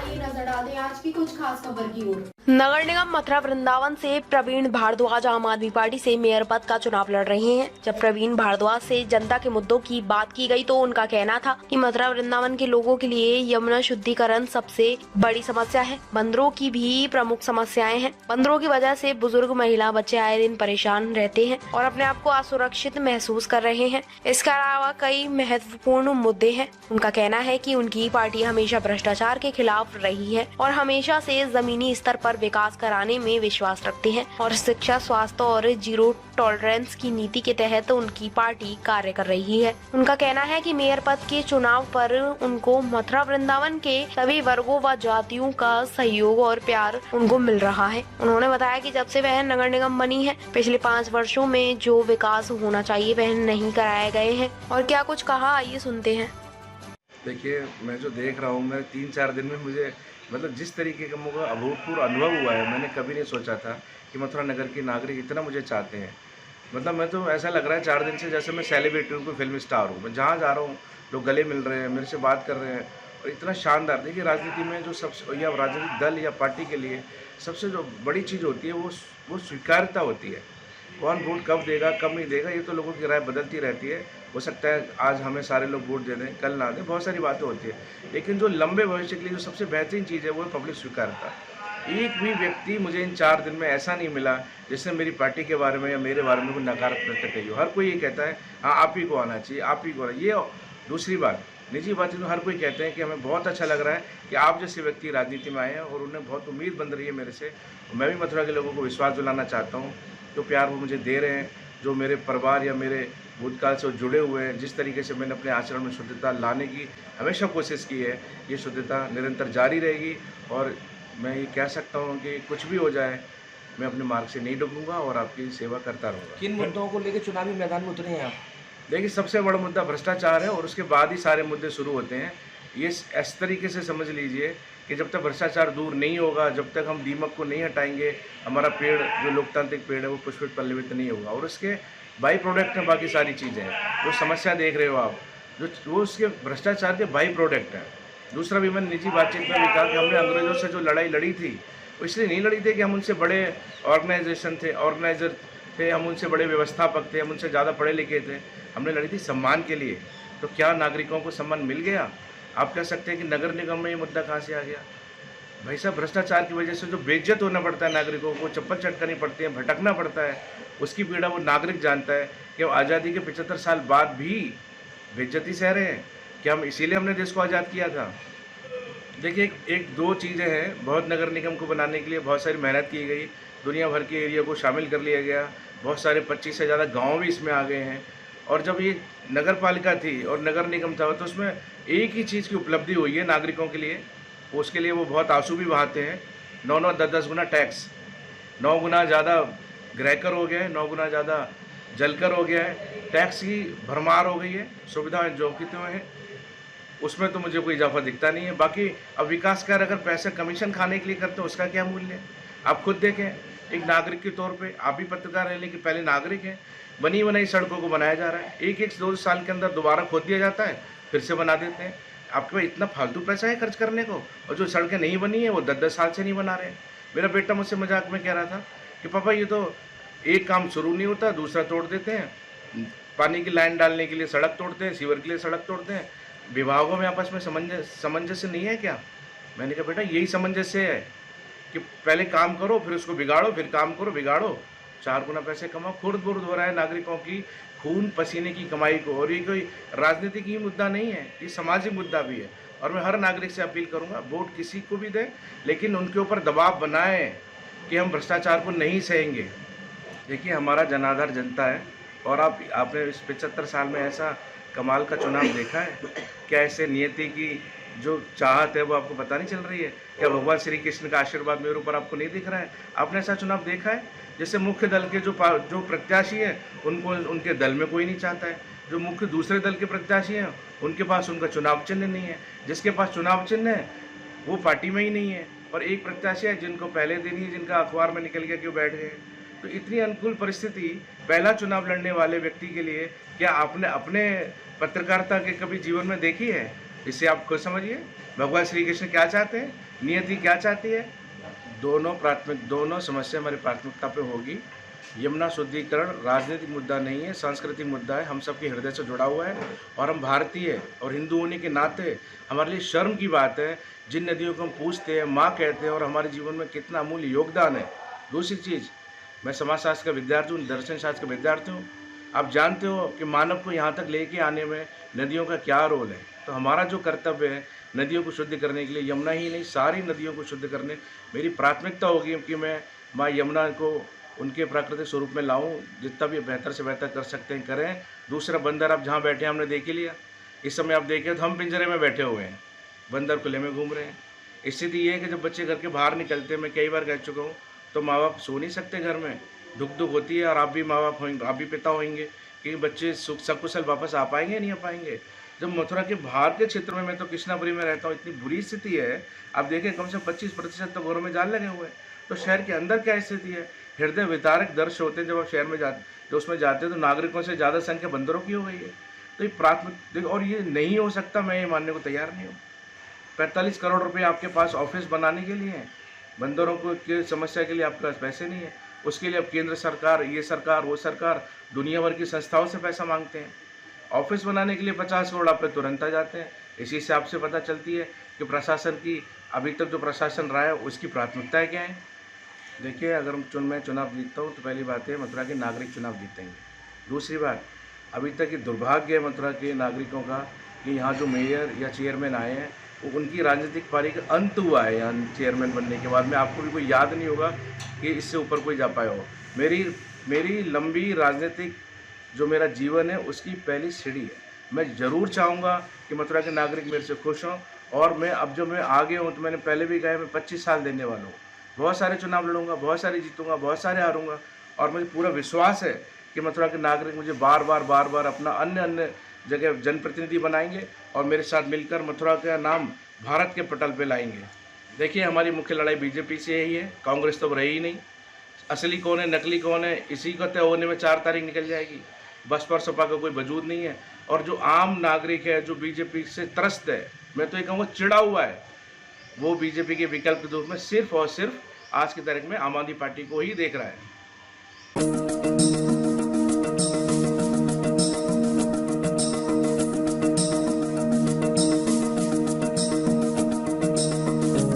आइए नजर डालते हैं आज की कुछ खास खबर की ओर। नगर निगम मथुरा वृंदावन से प्रवीण भारद्वाज आम आदमी पार्टी से मेयर पद का चुनाव लड़ रहे हैं। जब प्रवीण भारद्वाज से जनता के मुद्दों की बात की गई तो उनका कहना था कि मथुरा वृंदावन के लोगों के लिए यमुना शुद्धिकरण सबसे बड़ी समस्या है। बंदरों की भी प्रमुख समस्याएं हैं। बंदरों की वजह से बुजुर्ग, महिला, बच्चे आए दिन परेशान रहते हैं और अपने आप को असुरक्षित महसूस कर रहे हैं। इसके अलावा कई महत्वपूर्ण मुद्दे हैं। उनका कहना है कि उनकी पार्टी हमेशा भ्रष्टाचार के खिलाफ रही है और हमेशा से जमीनी स्तर पर विकास कराने में विश्वास रखते हैं और शिक्षा, स्वास्थ्य और जीरो टॉलरेंस की नीति के तहत उनकी पार्टी कार्य कर रही है। उनका कहना है कि मेयर पद के चुनाव पर उनको मथुरा वृंदावन के सभी वर्गों व जातियों का सहयोग और प्यार उनको मिल रहा है। उन्होंने बताया कि जब से वह नगर निगम बनी है, पिछले 5 वर्षों में जो विकास होना चाहिए वह नहीं कराए गए हैं। और क्या कुछ कहा, आइए सुनते हैं। देखिए, मैं जो देख रहा हूँ, मैं 3-4 दिन में मुझे मतलब जिस तरीके का मुझे अभूतपूर्व अनुभव हुआ है, मैंने कभी नहीं सोचा था कि मथुरा नगर के नागरिक इतना मुझे चाहते हैं। मतलब मैं तो ऐसा लग रहा है 4 दिन से जैसे मैं सेलिब्रिटी हूँ, कोई फिल्म स्टार हूँ। मैं जहाँ जा रहा हूँ लोग गले मिल रहे हैं, मेरे से बात कर रहे हैं और इतना शानदार। देखिए, राजनीति में जो सबसे या राजनीतिक दल या पार्टी के लिए सबसे जो बड़ी चीज़ होती है वो स्वीकार्यता होती है। कौन वोट कब देगा कब नहीं देगा ये तो लोगों की राय बदलती रहती है। हो सकता है आज हमें सारे लोग वोट दे दें, कल ना दें, बहुत सारी बातें होती है। लेकिन जो लंबे भविष्य के लिए जो सबसे बेहतरीन चीज़ है वो है पब्लिक स्वीकार्यता। एक भी व्यक्ति मुझे इन 4 दिन में ऐसा नहीं मिला जिसने मेरी पार्टी के बारे में या मेरे बारे में कोई नकारात्मक कही हो। हर कोई ये कहता है हाँ आप ही को आना चाहिए, आप ही को। ये दूसरी बात, निजी बात तो हर कोई कहते हैं कि हमें बहुत अच्छा लग रहा है कि आप जैसे व्यक्ति राजनीति में आए हैं और उन्हें बहुत उम्मीद बन रही है मेरे से। मैं भी मथुरा के लोगों को विश्वास दिलाना चाहता हूँ। जो प्यार वो मुझे दे रहे हैं, जो मेरे परिवार या मेरे भूतकाल से जुड़े हुए हैं, जिस तरीके से मैंने अपने आचरण में शुद्धता लाने की हमेशा कोशिश की है, ये शुद्धता निरंतर जारी रहेगी। और मैं ये कह सकता हूँ कि कुछ भी हो जाए, मैं अपने मार्ग से नहीं डूबूंगा और आपकी सेवा करता रहूँगा। किन मुद्दों को लेकर चुनावी मैदान में उतरे हैं आप? देखिए, सबसे बड़ा मुद्दा भ्रष्टाचार है और उसके बाद ही सारे मुद्दे शुरू होते हैं। ये इस तरीके से समझ लीजिए कि जब तक भ्रष्टाचार दूर नहीं होगा, जब तक हम दीमक को नहीं हटाएंगे, हमारा पेड़ जो लोकतांत्रिक पेड़ है वो पुष्पित पल्लवित नहीं होगा। और उसके बाई प्रोडक्ट हैं बाकी सारी चीज़ें। जो समस्या देख रहे हो आप, जो वो उसके भ्रष्टाचार के बाई प्रोडक्ट हैं। दूसरा भी मैंने निजी बातचीत में भी कहा कि हमने अंग्रेज़ों से जो लड़ाई लड़ी थी वो इसलिए नहीं लड़ी थी कि हम उनसे बड़े ऑर्गेनाइजर थे, हम उनसे बड़े व्यवस्थापक थे, हम उनसे ज़्यादा पढ़े लिखे थे। हमने लड़ी थी सम्मान के लिए। तो क्या नागरिकों को सम्मान मिल गया? आप कह सकते हैं कि नगर निगम में ये मुद्दा कहाँ से आ गया? भाई साहब, भ्रष्टाचार की वजह से जो बेइज्जत होना पड़ता है नागरिकों को, चप्पल चटकनी पड़ती है, भटकना पड़ता है, उसकी पीड़ा वो नागरिक जानता है कि हम आज़ादी के 75 साल बाद भी बेइज्जती सह रहे हैं। क्या हम इसीलिए हमने देश को आज़ाद किया था? देखिए, एक दो चीज़ें हैं। बहुत नगर निगम को बनाने के लिए बहुत सारी मेहनत की गई, दुनिया भर के एरिया को शामिल कर लिया गया, बहुत सारे 25 से ज़्यादा गाँव भी इसमें आ गए हैं। और जब ये नगर पालिका थी और नगर निगम था तो उसमें एक ही चीज़ की उपलब्धि हुई है नागरिकों के लिए, उसके लिए वो बहुत आंसू भी बहाते हैं। 9-9, 10-10 गुना टैक्स, 9 गुना ज़्यादा गृहकर हो गया है, 9 गुना ज़्यादा जलकर हो गया है। टैक्स की भरमार हो गई है, सुविधाएं जो कितने हुए हैं उसमें तो मुझे कोई इजाफा दिखता नहीं है। बाकी अब विकास कार्य अगर पैसे कमीशन खाने के लिए करते हैं उसका क्या मूल्य है? आप खुद देखें, एक नागरिक के तौर पे आप भी पत्रकार हैं लेकिन पहले नागरिक हैं। बनी बनाई सड़कों को बनाया जा रहा है, एक 2 साल के अंदर दोबारा खोद दिया जाता है, फिर से बना देते हैं। आपके पास इतना फालतू पैसा है खर्च करने को, और जो सड़कें नहीं बनी है वो 10-10 साल से नहीं बना रहे हैं। मेरा बेटा मुझसे मजाक में कह रहा था कि पापा ये तो एक काम शुरू नहीं होता दूसरा तोड़ देते हैं। पानी की लाइन डालने के लिए सड़क तोड़ते हैं, सीवर के लिए सड़क तोड़ते हैं। विभागों में आपस में सामंजस्य नहीं है क्या? मैंने कहा बेटा यही सामंजस्य है कि पहले काम करो फिर उसको बिगाड़ो, फिर काम करो बिगाड़ो, 4 गुना पैसे कमाओ। खुर्द-बुर्द हो रहा है नागरिकों की खून पसीने की कमाई को। और ये कोई राजनीतिक ही मुद्दा नहीं है, ये सामाजिक मुद्दा भी है। और मैं हर नागरिक से अपील करूंगा, वोट किसी को भी दें लेकिन उनके ऊपर दबाव बनाएं कि हम भ्रष्टाचार को नहीं सहेंगे। देखिए, हमारा जनाधार जनता है और आपने इस 75 साल में ऐसा कमाल का चुनाव देखा है क्या? ऐसे नियति की जो चाहत है वो आपको पता नहीं चल रही है क्या? भगवान श्री कृष्ण का आशीर्वाद मेरे ऊपर आपको नहीं दिख रहा है? आपने ऐसा चुनाव देखा है? जैसे मुख्य दल के जो प्रत्याशी हैं उनको उनके दल में कोई नहीं चाहता है, जो मुख्य दूसरे दल के प्रत्याशी हैं उनके पास उनका चुनाव चिन्ह नहीं है, जिसके पास चुनाव चिन्ह है वो पार्टी में ही नहीं है, और एक प्रत्याशी है जिनको पहले दिन ही जिनका अखबार में निकल गया क्यों बैठ गए। तो इतनी अनुकूल परिस्थिति पहला चुनाव लड़ने वाले व्यक्ति के लिए क्या आपने अपने पत्रकारिता के कभी जीवन में देखी है? इससे आप खुद समझिए भगवान श्री कृष्ण क्या चाहते हैं, नियति क्या चाहती है। दोनों समस्या हमारी प्राथमिकता पे होगी। यमुना शुद्धिकरण राजनीतिक मुद्दा नहीं है, सांस्कृतिक मुद्दा है, हम सबके हृदय से जुड़ा हुआ है और हम भारतीय और हिंदू होने के नाते हमारे लिए शर्म की बात है जिन नदियों को हम पूछते हैं, माँ कहते हैं और हमारे जीवन में कितना अमूल्य योगदान है। दूसरी चीज़, मैं समाजशास्त्र का विद्यार्थी हूँ, दर्शन शास्त्र का विद्यार्थी हूँ। आप जानते हो कि मानव को यहाँ तक लेके आने में नदियों का क्या रोल है। तो हमारा जो कर्तव्य है नदियों को शुद्ध करने के लिए, यमुना ही नहीं सारी नदियों को शुद्ध करने मेरी प्राथमिकता होगी कि मैं माँ यमुना को उनके प्राकृतिक स्वरूप में लाऊं। जितना भी बेहतर से बेहतर कर सकते हैं करें। दूसरा, बंदर आप जहाँ बैठे हैं हमने देख ही लिया। इस समय आप देखें तो हम पिंजरे में बैठे हुए हैं, बंदर खुले में घूम रहे हैं। स्थिति ये है कि जब बच्चे घर के बाहर निकलते हैं, मैं कई बार कह चुका हूँ, तो माँ बाप सो नहीं सकते घर में, दुख होती है। और आप भी माँ बाप होंगे, आप भी पिता होंगे कि बच्चे सुख सकुशल वापस आ पाएंगे नहीं आ पाएंगे। जब मथुरा के बाहर के क्षेत्र में, मैं तो कृष्णापुरी में रहता हूँ, इतनी बुरी स्थिति है। आप देखें कम से कम 25% तो घरों में जाल लगे हुए हैं। तो शहर के अंदर क्या स्थिति है। हृदय विदारक दृश्य होते हैं जब आप शहर में जो उसमें जाते हैं तो नागरिकों से ज़्यादा संख्या बंदरों की हो गई है। तो ये प्राथमिक, और ये नहीं हो सकता, मैं ये मानने को तैयार नहीं हूँ। 45 करोड़ रुपए आपके पास ऑफिस बनाने के लिए हैं, बंदरों को की समस्या के लिए आपके पास पैसे नहीं है। उसके लिए अब केंद्र सरकार, ये सरकार, वो सरकार, दुनिया भर की संस्थाओं से पैसा मांगते हैं। ऑफिस बनाने के लिए 50 करोड़ आप पे तुरंत आ जाते हैं। इसी से आपसे पता चलती है कि प्रशासन की अभी तक जो प्रशासन रहा है उसकी प्राथमिकताएं क्या है। देखिए, अगर मैं चुनाव जीतता हूँ तो पहली बात है मथुरा के नागरिक चुनाव जीतेंगे। दूसरी बात, अभी तक ये दुर्भाग्य है मथुरा के नागरिकों का कि यहाँ जो मेयर या चेयरमैन आए हैं वो उनकी राजनीतिक पारी का अंत हुआ है। यहाँ चेयरमैन बनने के बाद में आपको भी कोई याद नहीं होगा कि इससे ऊपर कोई जा पाया हो। मेरी लंबी राजनीतिक जो मेरा जीवन है उसकी पहली सीढ़ी है। मैं ज़रूर चाहूँगा कि मथुरा के नागरिक मेरे से खुश हों। और मैं अब जो मैं आगे हूँ तो मैंने पहले भी कहा मैं 25 साल देने वाला हूँ। बहुत सारे चुनाव लड़ूंगा, बहुत सारे जीतूंगा, बहुत सारे हारूंगा। और मुझे पूरा विश्वास है कि मथुरा के नागरिक मुझे बार बार अपना अन्य जगह जनप्रतिनिधि बनाएंगे और मेरे साथ मिलकर मथुरा का नाम भारत के पटल पे लाएंगे। देखिए, हमारी मुख्य लड़ाई बीजेपी से ही है, कांग्रेस तो रही ही नहीं। असली कौन है, नकली कौन है, इसी को तय होने में 4 तारीख निकल जाएगी। बसपा और सपा का कोई वजूद नहीं है। और जो आम नागरिक है, जो बीजेपी से त्रस्त है, मैं तो ये कहूँगा चिड़ा हुआ है, वो बीजेपी के विकल्प के रूप में सिर्फ और सिर्फ आज की तारीख में आम आदमी पार्टी को ही देख रहा है।